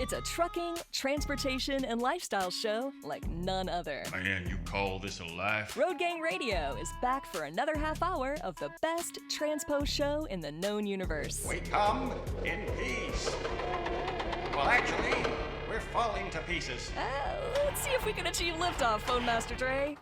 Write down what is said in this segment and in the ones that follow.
It's a trucking, transportation, and lifestyle show like none other. Man, you call this a life? Road Gang Radio is back for another half hour of the best transpo show in the known universe. We come in peace. Well, actually, we're falling to pieces. Let's see if we can achieve liftoff, Phone Master Dre.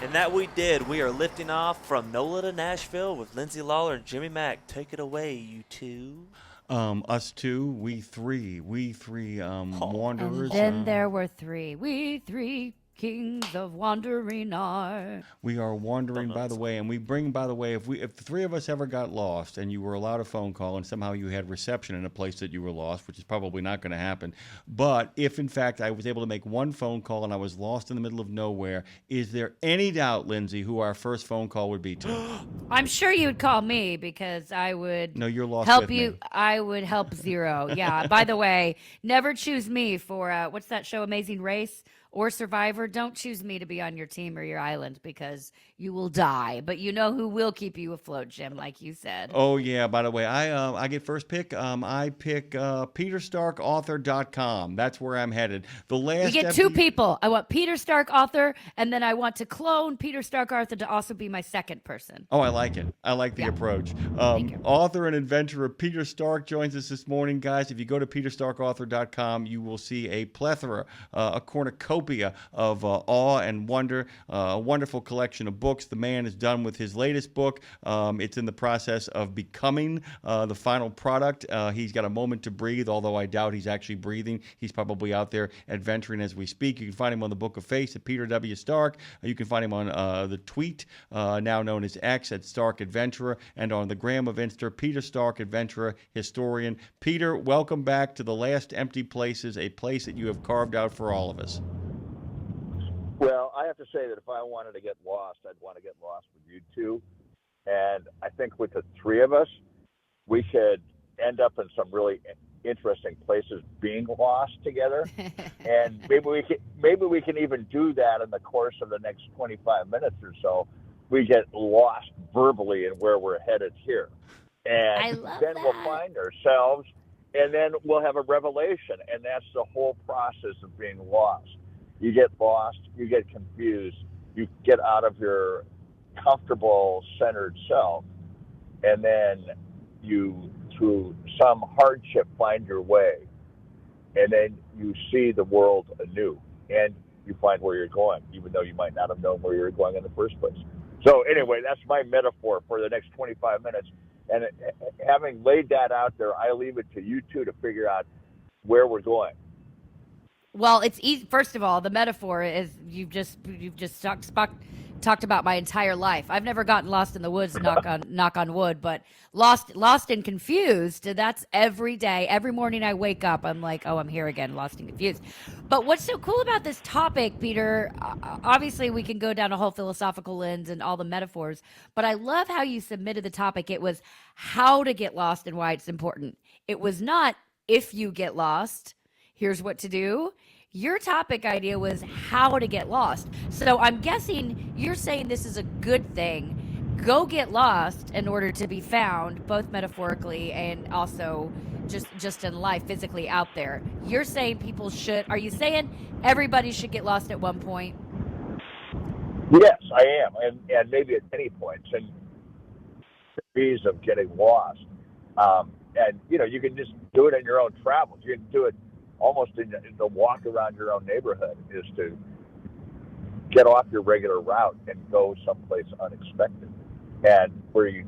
And that we did. We are lifting off from NOLA to Nashville with Lindsay, Lawler, and Jimmy Mack. Take it away, you two. Us two, we three wanderers. And then there were three. We three kings of wandering are. We are wandering, by the way, and we bring, by the way, if the three of us ever got lost and you were allowed a phone call and somehow you had reception in a place that you were lost, which is probably not going to happen, but if in fact I was able to make one phone call and I was lost in the middle of nowhere, is there any doubt, Lindsay, who our first phone call would be to? I'm sure you would call me because I would. No, you're lost. Help with you. Me. I would help Zero. Yeah. By the way, never choose me for what's that show, Amazing Race or Survivor. Don't choose me to be on your team or your island because you will die. But you know who will keep you afloat, Jim, like you said. Oh, yeah. By the way, I get first pick. I pick peterstarkauthor.com. That's where I'm headed. You get two people. I want Peter Stark Author, and then I want to clone Peter Stark Author to also be my second person. Oh, I like it. I like the approach. Author and adventurer Peter Stark joins us this morning, guys. If you go to peterstarkauthor.com, you will see a plethora, a cornucopia of awe and wonder, a wonderful collection of books. The man is done with his latest book. It's in the process of becoming the final product. He's got a moment to breathe, although I doubt he's actually breathing. He's probably out there adventuring as we speak. You can find him on the Book of Face at Peter W. Stark. You can find him on the tweet, now known as X, at Stark Adventurer, and on the gram of Insta, Peter Stark Adventurer Historian. Peter, welcome back to The Last Empty Places, a place that you have carved out for all of us. Well, I have to say that if I wanted to get lost, I'd want to get lost with you two. And I think with the three of us, we could end up in some really interesting places being lost together. And maybe we can even do that in the course of the next 25 minutes or so. We get lost verbally in where we're headed here. And then we'll find ourselves, and then we'll have a revelation. And that's the whole process of being lost. You get lost, you get confused, you get out of your comfortable, centered self, and then you, through some hardship, find your way, and then you see the world anew, and you find where you're going, even though you might not have known where you were going in the first place. So anyway, that's my metaphor for the next 25 minutes, and having laid that out there, I leave it to you two to figure out where we're going. Well, it's easy. First of all, the metaphor is you've just talked about my entire life. I've never gotten lost in the woods, knock on wood, but lost and confused. That's every day. Every morning I wake up, I'm like, oh, I'm here again, lost and confused. But what's so cool about this topic, Peter? Obviously, we can go down a whole philosophical lens and all the metaphors, but I love how you submitted the topic. It was how to get lost and why it's important. It was not if you get lost, here's what to do. Your topic idea was how to get lost. So I'm guessing you're saying this is a good thing. Go get lost in order to be found, both metaphorically and also just in life, physically out there. You're saying people should. Are you saying everybody should get lost at one point? Yes, I am, and maybe at any points. And degrees of getting lost. And you can just do it in your own travels. You can do it almost in the walk around your own neighborhood, is to get off your regular route and go someplace unexpected, and where you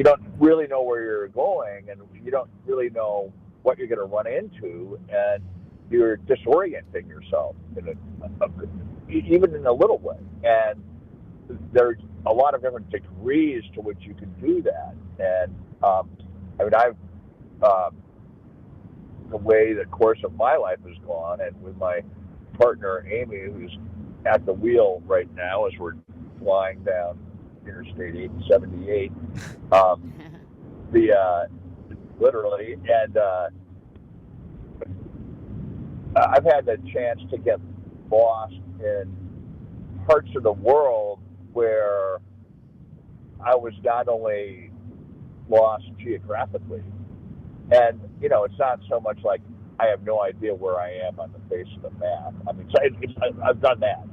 don't really know where you're going, and you don't really know what you're going to run into, and you're disorienting yourself even in a little way. And there's a lot of different degrees to which you can do that. And the way the course of my life has gone, and with my partner Amy, who's at the wheel right now as we're flying down Interstate 878, literally, and I've had the chance to get lost in parts of the world where I was not only lost geographically. And, it's not so much like I have no idea where I am on the face of the map. I mean, I've done that,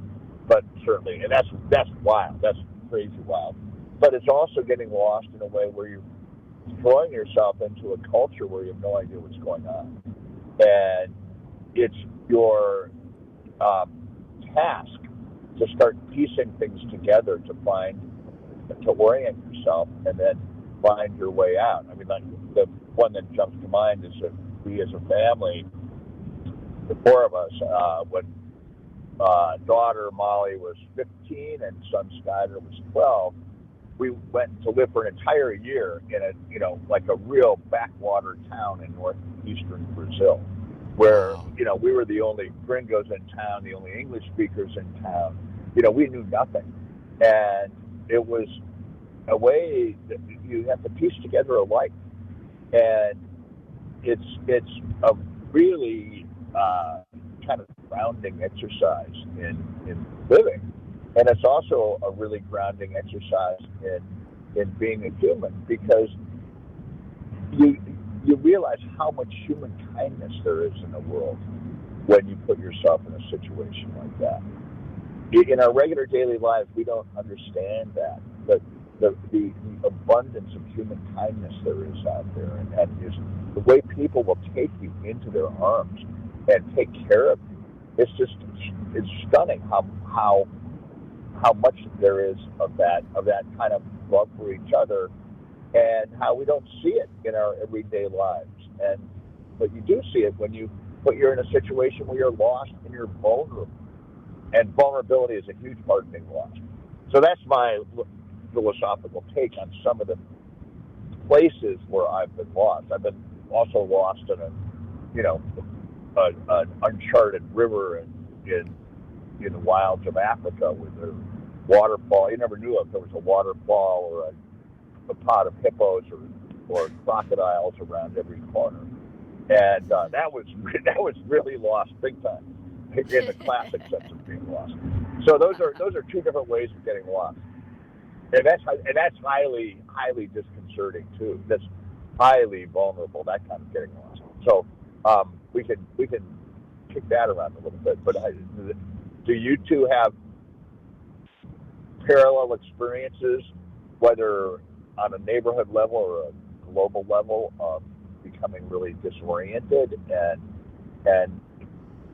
but certainly, and that's wild. That's crazy wild. But it's also getting lost in a way where you're throwing yourself into a culture where you have no idea what's going on. And it's your task to start piecing things together to orient yourself and then find your way out. I mean, like the one that jumps to mind is that we as a family, the four of us, when daughter Molly was 15 and son Skyler was 12, we went to live for an entire year in like a real backwater town in northeastern Brazil, where, we were the only gringos in town, the only English speakers in town. We knew nothing. And it was a way that you have to piece together a life. And it's a really kind of grounding exercise in living. And it's also a really grounding exercise in being a human, because you realize how much human kindness there is in the world when you put yourself in a situation like that. In our regular daily lives, we don't understand that, but the abundance of human kindness there is out there, and that is the way people will take you into their arms and take care of you. It's stunning how much there is of that kind of love for each other, and how we don't see it in our everyday lives. But you do see it when you're in a situation where you're lost and you're vulnerable. And vulnerability is a huge part of being lost. So that's my philosophical take on some of the places where I've been lost. I've been also lost in an uncharted river in the wilds of Africa, with a waterfall you never knew of. There was a waterfall or a pod of hippos or crocodiles around every corner, and that was really lost big time in the classic sense of being lost. So those are two different ways of getting lost, and that's highly disconcerting too. That's highly vulnerable, that kind of getting lost. So we can kick that around a little bit. But do you two have parallel experiences, whether on a neighborhood level or a global level, of becoming really disoriented and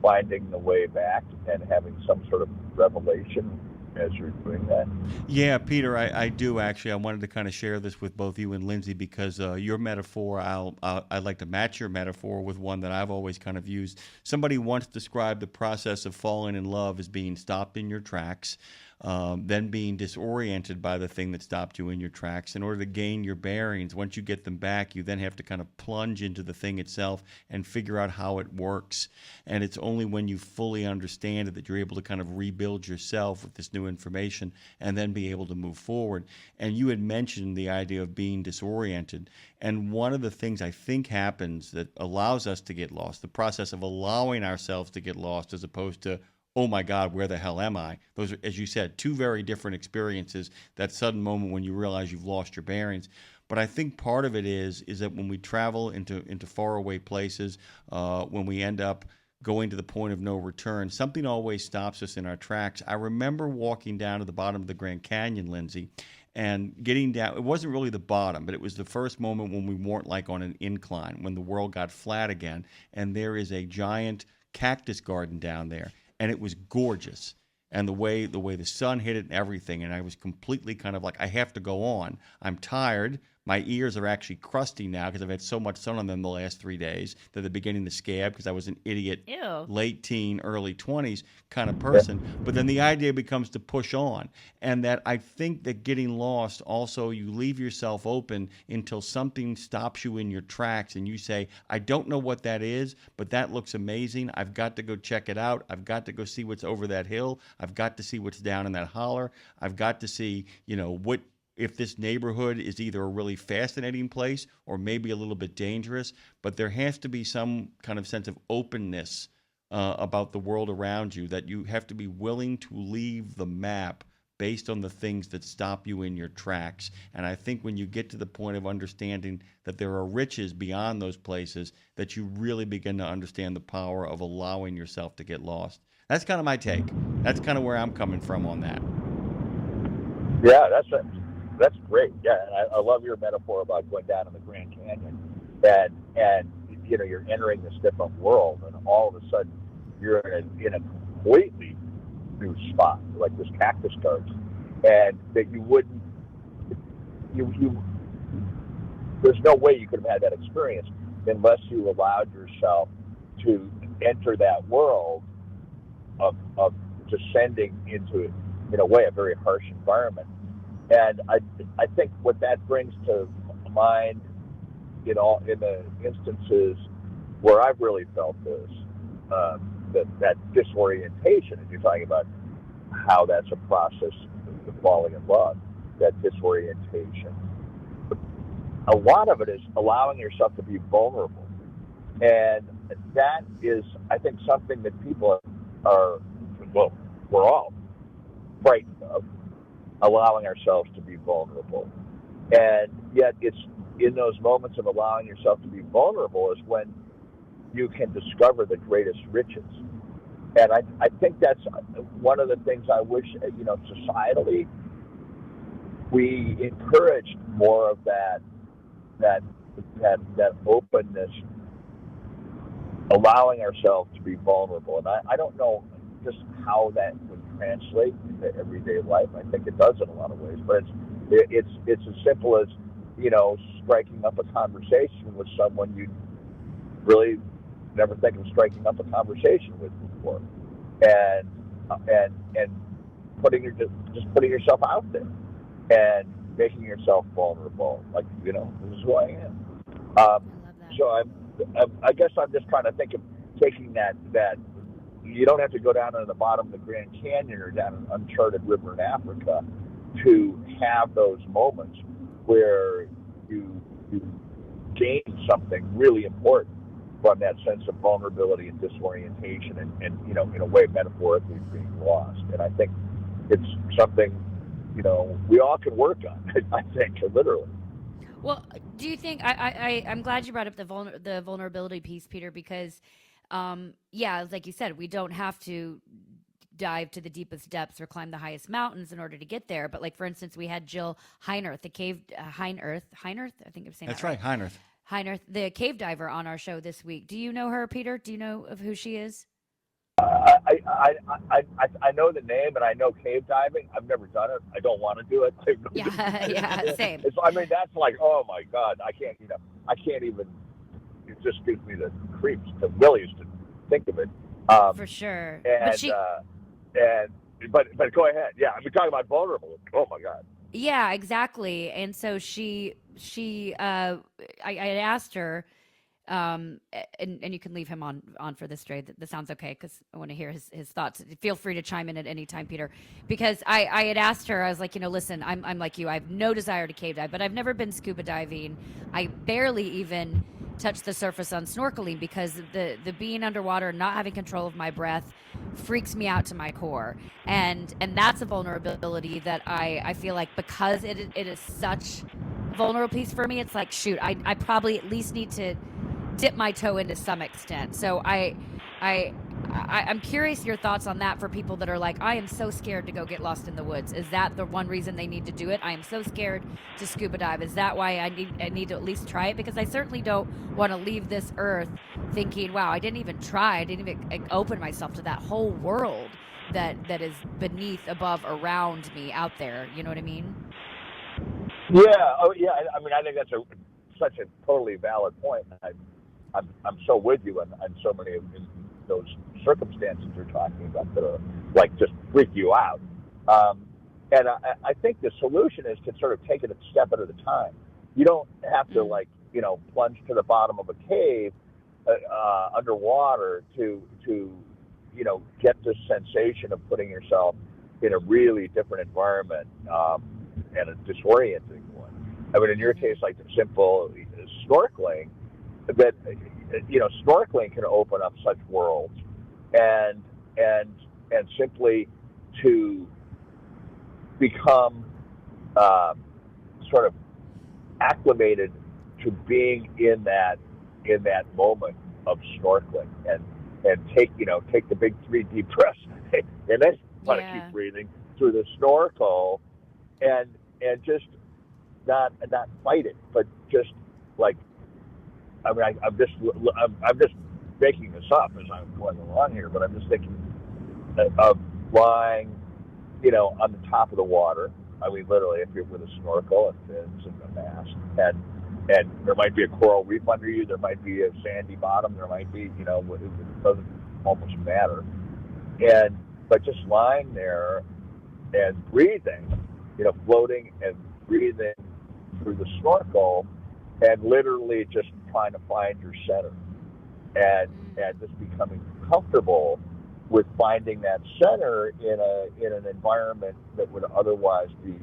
finding the way back and having some sort of revelation as you're doing that? Yeah, Peter, I do actually. I wanted to kind of share this with both you and Lindsay, because your metaphor, I'd like to match your metaphor with one that I've always kind of used. Somebody once described the process of falling in love as being stopped in your tracks, then being disoriented by the thing that stopped you in your tracks. In order to gain your bearings, once you get them back, you then have to kind of plunge into the thing itself and figure out how it works. And it's only when you fully understand it that you're able to kind of rebuild yourself with this new information and then be able to move forward. And you had mentioned the idea of being disoriented. And one of the things I think happens that allows us to get lost, the process of allowing ourselves to get lost as opposed to, oh my God, where the hell am I? Those are, as you said, two very different experiences, that sudden moment when you realize you've lost your bearings. But I think part of it is that when we travel into faraway places, when we end up going to the point of no return, something always stops us in our tracks. I remember walking down to the bottom of the Grand Canyon, Lindsay, and getting down. It wasn't really the bottom, but it was the first moment when we weren't like on an incline, when the world got flat again, and there is a giant cactus garden down there. And it was gorgeous, and the way the sun hit it and everything, and I was completely kind of like, I have to go on. I'm tired. My ears are actually crusty now because I've had so much sun on them the last 3 days that they're beginning to scab, because I was an idiot, late teen, early 20s kind of person. But then the idea becomes to push on, and that I think that getting lost also, you leave yourself open until something stops you in your tracks and you say, I don't know what that is, but that looks amazing. I've got to go check it out. I've got to go see what's over that hill. I've got to see what's down in that holler. I've got to see, what, if this neighborhood is either a really fascinating place or maybe a little bit dangerous, but there has to be some kind of sense of openness about the world around you, that you have to be willing to leave the map based on the things that stop you in your tracks. And I think when you get to the point of understanding that there are riches beyond those places, that you really begin to understand the power of allowing yourself to get lost. That's kind of my take. That's kind of where I'm coming from on that. Yeah, that's great. Yeah, and I love your metaphor about going down in the Grand Canyon, and you're entering this different world, and all of a sudden you're in a completely new spot, like this cactus garden, and that you wouldn't, there's no way you could have had that experience unless you allowed yourself to enter that world of descending into, in a way, a very harsh environment. And I think what that brings to mind in the instances where I've really felt this, that disorientation, and you're talking about how that's a process of falling in love, that disorientation. A lot of it is allowing yourself to be vulnerable. And that is, I think, something that people are, well, we're all frightened of, allowing ourselves to be vulnerable. And yet it's in those moments of allowing yourself to be vulnerable is when you can discover the greatest riches. And I think that's one of the things I wish, societally, we encouraged more of that openness, allowing ourselves to be vulnerable. And I don't know just how that would translate into everyday life. I think it does in a lot of ways, but it's as simple as, striking up a conversation with someone you really never think of striking up a conversation with before, and putting yourself out there and making yourself vulnerable. Like, this is who I am. I love that. So I guess I'm just trying to think of taking that you don't have to go down to the bottom of the Grand Canyon or down an uncharted river in Africa to have those moments where you gain something really important from that sense of vulnerability and disorientation and in a way, metaphorically being lost. And I think it's something, we all can work on, I think, literally. Well, do you think, I'm glad you brought up the vulnerability piece, Peter, because, like you said, we don't have to dive to the deepest depths or climb the highest mountains in order to get there. But like, for instance, we had Jill Heinerth, the cave, Heinerth, I think I'm saying that's that right. Heinerth. Heinerth, the cave diver on our show this week. Do you know her, Peter? Do you know of who she is? I know the name, and I know cave diving. I've never done it. I don't want to do it. Same. That's like, oh my God, I can't even. It just gives me the creeps to really to think of it. For sure. But go ahead. Yeah, we're talking about vulnerable. Oh my God. Yeah, exactly. And so I had asked her, and you can leave him on for this, Dre. This sounds okay, because I want to hear his thoughts. Feel free to chime in at any time, Peter, because I had asked her, I was like, listen, I'm like you. I have no desire to cave dive, but I've never been scuba diving. I barely even touch the surface on snorkeling because the being underwater and not having control of my breath freaks me out to my core, and that's a vulnerability that I feel like, because it is such a vulnerable piece for me, it's like, shoot, I probably at least need to dip my toe into some extent. So I'm curious your thoughts on that for people that are like, I am so scared to go get lost in the woods. Is that the one reason they need to do it? I am so scared to scuba dive. Is that why I need to at least try it? Because I certainly don't want to leave this earth thinking, wow, I didn't even try. I didn't even open myself to that whole world that is beneath, above, around me out there. You know what I mean? Yeah. Oh, yeah. I mean, I think that's such a totally valid point. I'm so with you on so many of those circumstances you're talking about that are like just freak you out. And I think the solution is to sort of take it a step at a time. You don't have to plunge to the bottom of a cave underwater to get this sensation of putting yourself in a really different environment and a disorienting one. I mean, in your case, like the simple snorkeling, that snorkeling can open up such worlds, and simply to become sort of acclimated to being in that moment of snorkeling, and take the big 3 deep breaths, and then try to keep breathing through the snorkel, and just not fight it, but just like, I mean, I'm just making this up as I'm going along here, but I'm just thinking of lying, on the top of the water. I mean, literally, if you're with a snorkel and fins and a mask, and there might be a coral reef under you, there might be a sandy bottom, there might be, it doesn't almost matter, but just lying there and breathing, floating and breathing through the snorkel, and literally just trying to find your center, and just becoming comfortable with finding that center in an environment that would otherwise be,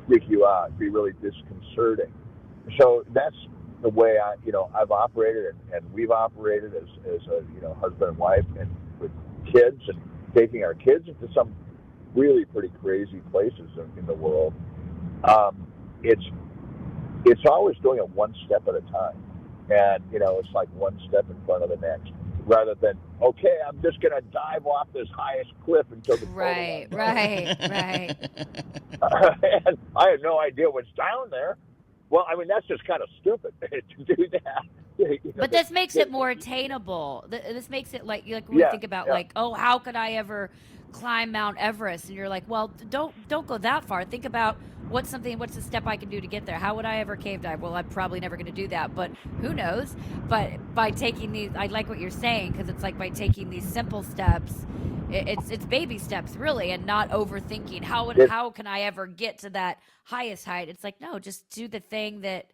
freak you out, be really disconcerting. So that's the way I've operated, and we've operated as a husband and wife, and with kids, and taking our kids into some really pretty crazy places in the world. It's always doing it one step at a time, and it's like one step in front of the next, rather than, okay, I'm just going to dive off this highest cliff until the right. And I have no idea what's down there. Well, I mean, that's just kind of stupid to do that. But this makes it more attainable. This makes it like when you think about like, oh, how could I ever climb Mount Everest? And you're like, well, don't go that far. Think about what's the step I can do to get there. How would I ever cave dive? Well, I'm probably never going to do that, but who knows? But by taking these, I like what you're saying, because it's like by taking these simple steps, it's baby steps really, and not overthinking how can I ever get to that highest height. It's like, no, just do the thing that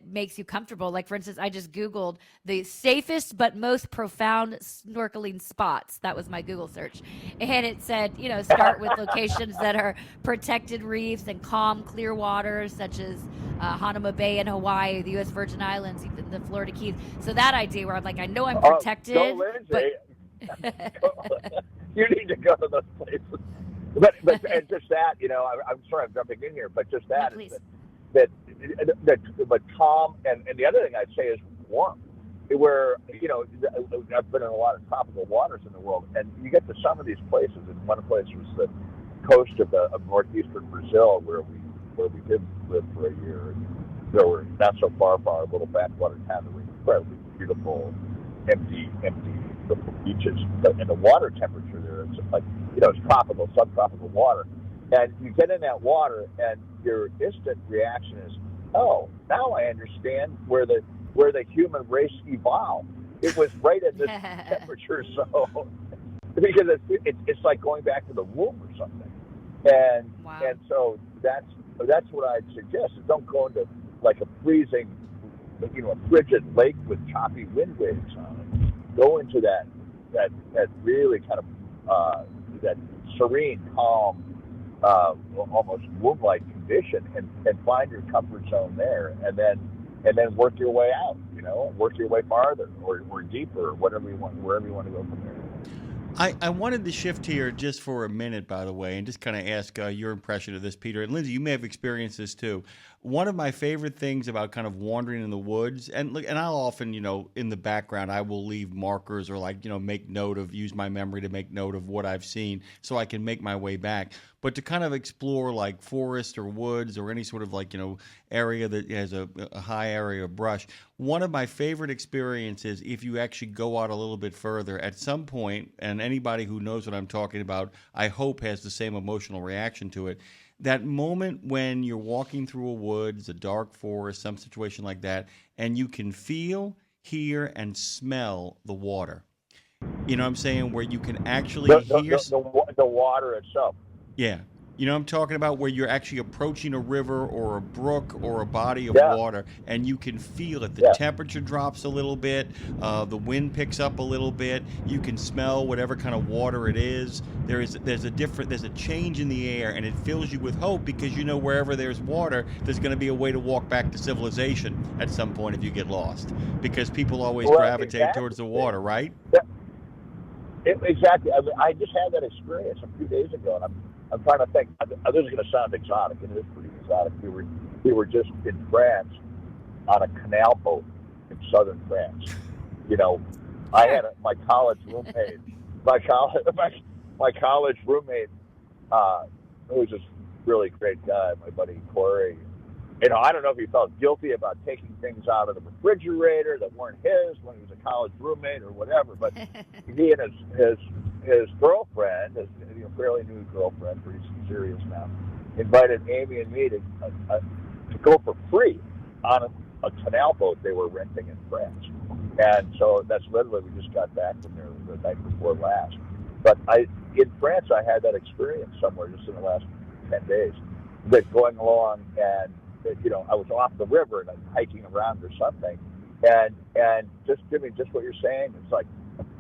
makes you comfortable. Like, for instance, I just Googled the safest but most profound snorkeling spots. That was my Google search. And it said, start with locations that are protected reefs and calm, clear waters, such as Hanama Bay in Hawaii, the U.S. Virgin Islands, even the Florida Keys. So that idea where I'm like, I know I'm protected. Go, Lindsay. You need to go to those places. But and just that, I'm sorry I'm jumping in here, but just that, no, but calm, and the other thing I'd say is warm. Where I've been in a lot of tropical waters in the world, and you get to some of these places. And one place was the coast of northeastern Brazil, where we did live for a year. And there were not so far from our little backwater town. There were incredibly beautiful, empty little beaches, and the water temperature there, it's like it's tropical, subtropical water. And you get in that water, and your instant reaction is, oh, now I understand where the human race evolved. It was right at this temperature zone, because it's like going back to the womb or something. And wow. And so that's what I'd suggest. Is don't go into like a freezing, a frigid lake with choppy wind waves on it. Go into that really kind of that serene, calm, almost womb-like condition, and find your comfort zone there, and then work your way out, work your way farther or deeper, or wherever you want to go from there. I wanted to shift here just for a minute, by the way, and just kind of ask your impression of this, Peter. And Lindsay, you may have experienced this too. One of my favorite things about kind of wandering in the woods, and I'll often, in the background, I will leave markers or use my memory to make note of what I've seen so I can make my way back. But to kind of explore like forest or woods or any sort of area that has a high area of brush, one of my favorite experiences, if you actually go out a little bit further, at some point, and anybody who knows what I'm talking about, I hope has the same emotional reaction to it, that moment when you're walking through a woods, a dark forest, some situation like that, and you can feel, hear, and smell the water. You know what I'm saying? Where you can actually hear the water itself. Yeah. You know what I'm talking about? Where you're actually approaching a river or a brook or a body of water, and you can feel it. The temperature drops a little bit. The wind picks up a little bit. You can smell whatever kind of water it is. There's a change in the air, and it fills you with hope, because wherever there's water, there's going to be a way to walk back to civilization at some point if you get lost, because people always gravitate towards the water, right? Yeah. Exactly. I mean, I just had that experience a few days ago, and I'm trying to think. This is going to sound exotic, and it is pretty exotic. We were just in France on a canal boat in southern France. You know, I had my college roommate. My college roommate, who was this really great guy, my buddy Corey. You know, I don't know if he felt guilty about taking things out of the refrigerator that weren't his when he was a college roommate or whatever. But he and his girlfriend, his fairly new girlfriend, pretty serious now, invited Amy and me to go for free on a canal boat they were renting in France. And so that's literally, we just got back from there the night before last. But in France, I had that experience somewhere just in the last 10 days, that going along and, you know, I was off the river and I'm hiking around or something. And just, Jimmy, just what you're saying, it's like,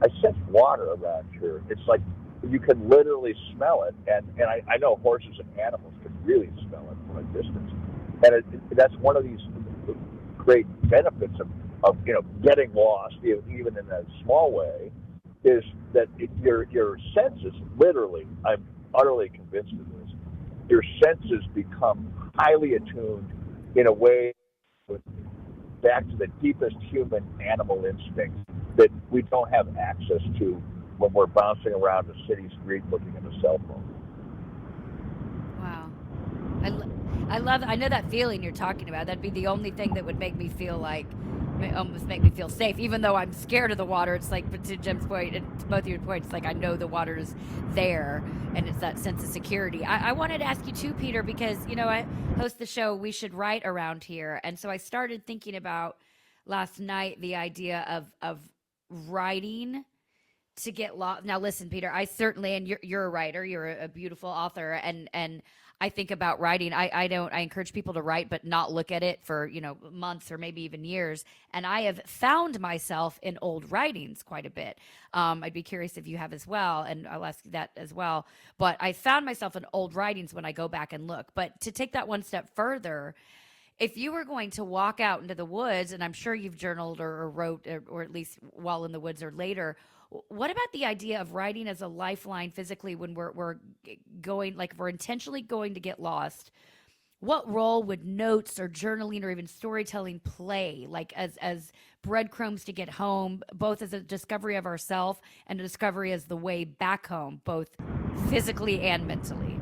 I sense water around here. It's like you can literally smell it. And I know horses and animals can really smell it from a distance. And that's one of these great benefits of you know, getting lost, even in a small way, is that your senses, literally, I'm utterly convinced of this, your senses become highly attuned in a way back to the deepest human animal instinct that we don't have access to when we're bouncing around a city street looking at a cell phone. Wow. I know that feeling you're talking about. That'd be the only thing that would make me feel like, almost make me feel safe, even though I'm scared of the water. It's like, but to Jim's point and to both of your points, like I know the water is there, and it's that sense of security. I wanted to ask you too, Peter, because you know I host the show We Should Write around here, and so I started thinking about last night the idea of writing to get lost. Now listen, Peter, I certainly, and you're a writer, you're a beautiful author, and I think about writing. I encourage people to write, but not look at it for, you know, months or maybe even years. And I have found myself in old writings quite a bit. I'd be curious if you have as well, and I'll ask you that as well. But I found myself in old writings when I go back and look. But to take that one step further, if you were going to walk out into the woods, and I'm sure you've journaled or wrote, or at least while in the woods or later, what about the idea of writing as a lifeline physically when we're going, like if we're intentionally going to get lost? What role would notes or journaling or even storytelling play, like as breadcrumbs to get home, both as a discovery of ourselves and a discovery as the way back home, both physically and mentally?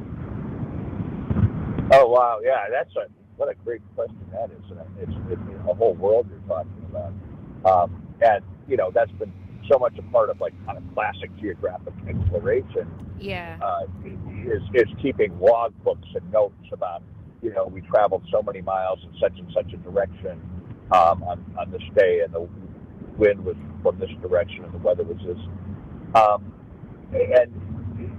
Oh, wow. Yeah, what a great question that is. And it's a whole world you're talking about. And, you know, that's been so much a part of like kind of classic geographic exploration. Yeah. Is keeping log books and notes about, you know, we traveled so many miles in such a direction on this day, and the wind was from this direction and the weather was this.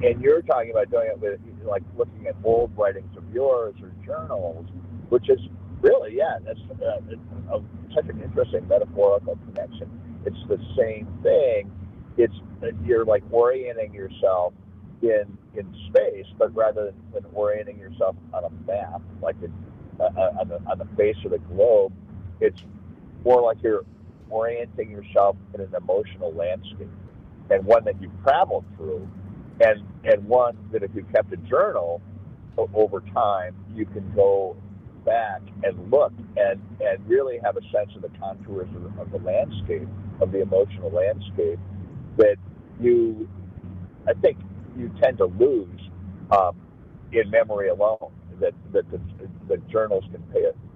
And you're talking about doing it with, like, looking at old writings of yours or journals, which is really, yeah, that's such an interesting metaphorical connection. It's the same thing. It's you're like orienting yourself in space, but rather than orienting yourself on a map, like on the face of the globe, it's more like you're orienting yourself in an emotional landscape, and one that you've traveled through, and one that if you kept a journal over time, you can go back and look and really have a sense of the contours of the landscape, of the emotional landscape that I think you tend to lose in memory alone. That the journals can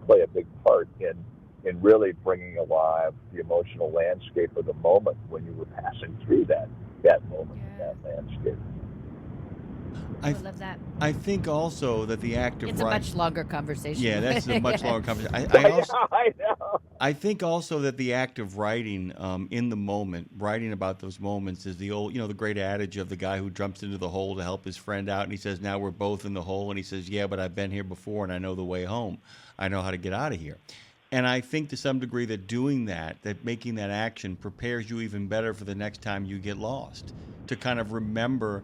play a big part in really bringing alive the emotional landscape of the moment when you were passing through that moment, that landscape. I love that. I think also that the act of it's a much longer conversation. Yeah, that's a much longer conversation. I know. I think also that the act of writing in the moment, writing about those moments, is the old, the great adage of the guy who jumps into the hole to help his friend out, and he says, "Now we're both in the hole," and he says, "Yeah, but I've been here before, and I know the way home. I know how to get out of here." And I think to some degree that doing that making that action prepares you even better for the next time you get lost, to kind of remember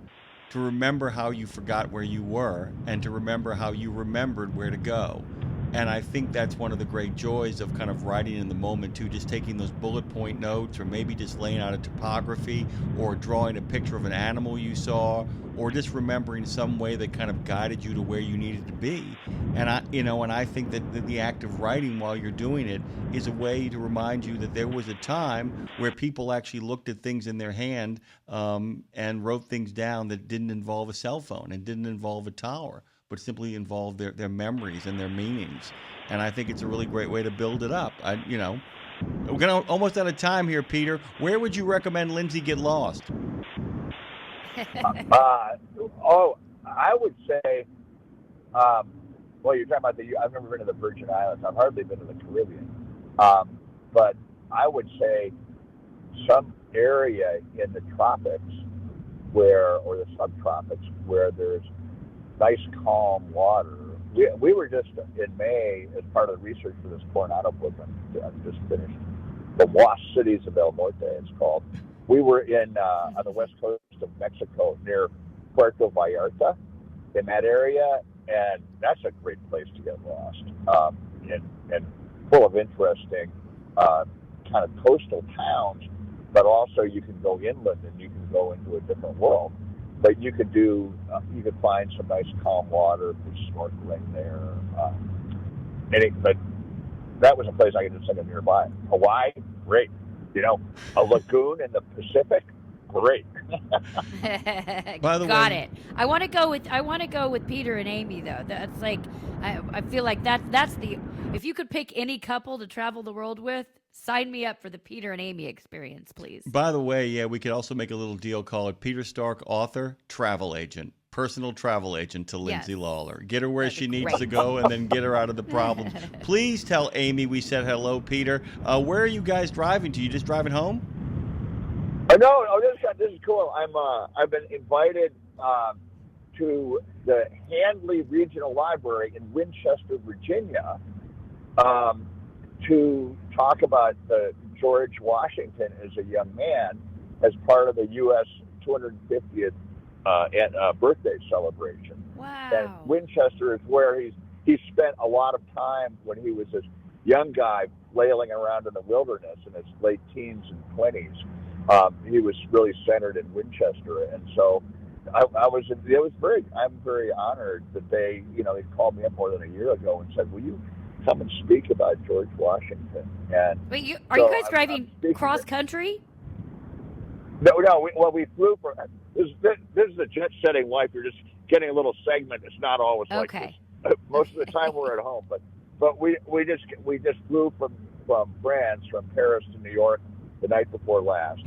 how you forgot where you were, and to remember how you remembered where to go. And I think that's one of the great joys of kind of writing in the moment too, just taking those bullet point notes, or maybe just laying out a topography, or drawing a picture of an animal you saw, or just remembering some way that kind of guided you to where you needed to be. And I think that the act of writing while you're doing it is a way to remind you that there was a time where people actually looked at things in their hand and wrote things down that didn't involve a cell phone and didn't involve a tower, but simply involve their memories and their meanings. And I think it's a really great way to build it up. We're gonna almost out of time here, Peter. Where would you recommend Lindsay get lost? I would say, well, you're talking about I've never been to the Virgin Islands. I've hardly been to the Caribbean. But I would say some area in the tropics or the subtropics where there's nice, calm water. We were just in May as part of the research for this Coronado book I've just finished. The Lost Cities of El Norte, it's called. We were on the west coast of Mexico near Puerto Vallarta in that area, and that's a great place to get lost, and full of interesting kind of coastal towns, but also you can go inland and you can go into a different world. But you could find some nice calm water for snorkeling there. But that was a place I could just think of nearby. Hawaii, great. A lagoon in the Pacific, great. By the Got way, it. I want to go with Peter and Amy though. That's like I feel like that's the, if you could pick any couple to travel the world with, sign me up for the Peter and Amy experience, please. By the way, yeah, we could also make a little deal, call it Peter Stark, author, travel agent, personal travel agent to Lindsay Lawler. Get her where she needs to go and then get her out of the problems. Please tell Amy we said hello, Peter. Where are you guys driving to? You just driving home? No, this is cool. I've been invited to the Handley Regional Library in Winchester, Virginia, to talk about George Washington as a young man as part of the U.S. 250th birthday celebration. Wow. And Winchester is where he spent a lot of time when he was this young guy flailing around in the wilderness in his late teens and 20s. He was really centered in Winchester, and so I'm very honored that they called me up more than a year ago and said, "Will you come and speak about George Washington?" And wait, are you guys driving cross country? No. We flew for this is a jet-setting life. You're just getting a little segment. It's not always like this. Most of the time we're at home, but we just flew from France, from Paris to New York the night before last,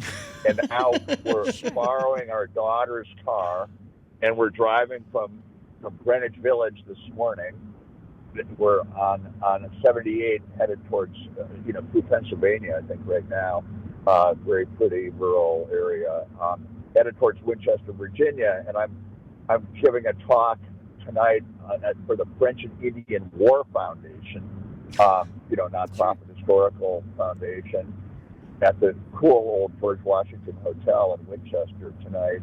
and now we're borrowing our daughter's car, and we're driving from Greenwich Village this morning. We're on 78 headed towards through Pennsylvania, I think right now, very pretty rural area, headed towards Winchester, Virginia, and I'm giving a talk tonight for the French and Indian War Foundation, nonprofit historical foundation, at the cool old George Washington Hotel in Winchester tonight.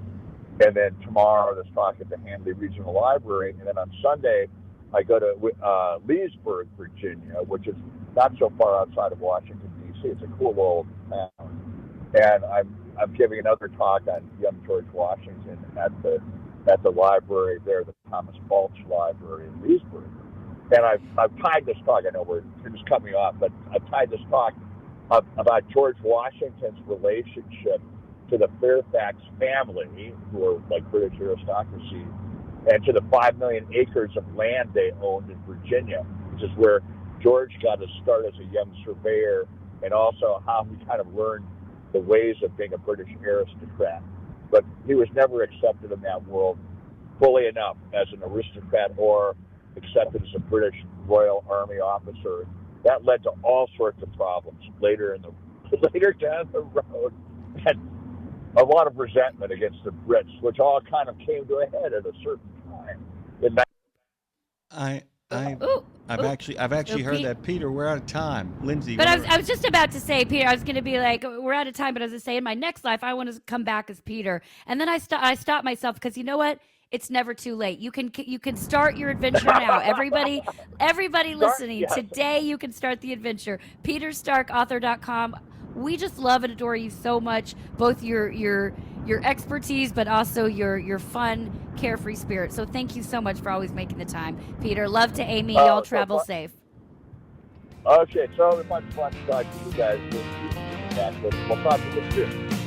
And then tomorrow, this talk at the Handley Regional Library. And then on Sunday, I go to Leesburg, Virginia, which is not so far outside of Washington, D.C. It's a cool old town. And I'm giving another talk on young George Washington at the library there, the Thomas Balch Library in Leesburg. And I've tied this talk, I know it's cut me off, but I've tied this talk about George Washington's relationship to the Fairfax family, who are like British aristocracy, and to the 5 million acres of land they owned in Virginia, which is where George got his start as a young surveyor, and also how he kind of learned the ways of being a British aristocrat. But he was never accepted in that world fully enough as an aristocrat or accepted as a British Royal Army officer. That led to all sorts of problems later down the road, and a lot of resentment against the Brits, which all kind of came to a head at a certain time. I've actually heard that. Peter, we're out of time. Lindsay, but I was just about to say, Peter, I was going to be like, we're out of time, but as I say, in my next life, I want to come back as Peter. And then I stopped myself because you know what? it's never too late. You can start your adventure now. Everybody listening, yes. today you can start the adventure. PeterStarkAuthor.com. We just love and adore you so much, both your expertise, but also your fun, carefree spirit. So thank you so much for always making the time, Peter. Love to Amy. Y'all travel safe. Okay, so much fun talking to you guys. We'll talk to you soon.